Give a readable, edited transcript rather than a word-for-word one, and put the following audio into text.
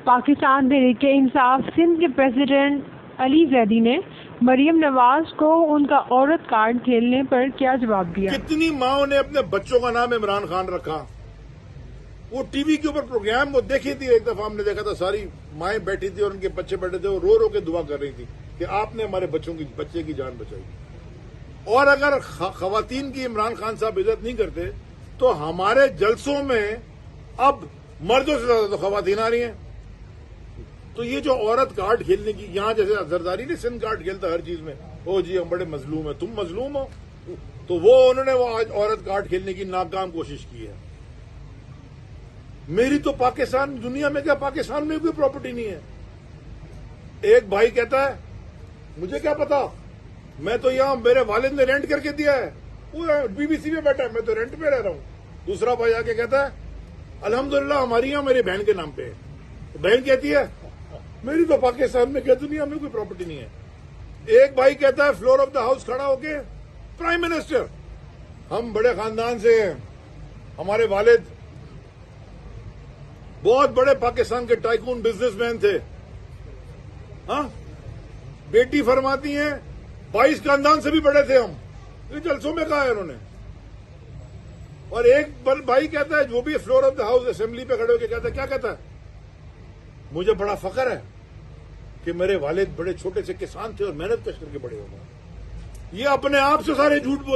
پاکستان تحریک انصاف سندھ کے پریزیڈنٹ علی زیدی نے مریم نواز کو ان کا عورت کارڈ کھیلنے پر کیا جواب دیا؟ کتنی ماؤں نے اپنے بچوں کا نام عمران خان رکھا؟ وہ ٹی وی کے اوپر پروگرام وہ دیکھی تھی، ایک دفعہ ہم نے دیکھا تھا، ساری مائیں بیٹھی تھی اور ان کے بچے بیٹھے تھے، وہ رو رو کے دعا کر رہی تھی کہ آپ نے ہمارے بچے کی جان بچائی۔ اور اگر خواتین کی عمران خان صاحب عزت نہیں کرتے تو ہمارے جلسوں میں اب مردوں سے زیادہ تو خواتین آ رہی ہیں۔ تو یہ جو عورت کارڈ کھیلنے کی، یہاں جیسے زرداری نے سندھ کارڈ کھیلتا ہر چیز میں، او جی ہم بڑے مظلوم ہیں، تم مظلوم ہو، تو وہ انہوں نے وہ آج عورت کارڈ کھیلنے کی ناکام کوشش کی ہے۔ میری تو پاکستان، دنیا میں کیا پاکستان میں کوئی پراپرٹی نہیں ہے۔ ایک بھائی کہتا ہے مجھے کیا پتا، میں تو یہاں میرے والد نے رینٹ کر کے دیا ہے، وہ بی بی سی میں بیٹھا ہے، میں تو رینٹ پہ رہ رہا ہوں۔ دوسرا بھائی آ کے کہتا ہے الحمدللہ ہماری یہاں میری بہن کے نام پہ ہے، بہن کہتی ہے میری تو پاکستان میں کیا دنیا میں کوئی پراپرٹی نہیں ہے۔ ایک بھائی کہتا ہے فلور آف دا ہاؤس کھڑا ہو کے پرائم منسٹر، ہم بڑے خاندان سے ہیں، ہمارے والد بہت بڑے پاکستان کے ٹائکون بزنس مین تھے، ہاں بیٹی فرماتی ہیں 22 خاندان سے بھی بڑے تھے ہم۔ یہ جلسوں میں کہا ہے انہوں نے۔ اور ایک بھائی کہتا ہے وہ بھی floor of the house assembly پہ کھڑے ہو کے کہتا ہے، کیا کہتا ہے مجھے بڑا فخر ہے کہ میرے والد بڑے چھوٹے سے کسان تھے اور محنت کش کر کے بڑے ہو گئے۔ یہ اپنے آپ سے سارے جھوٹ بول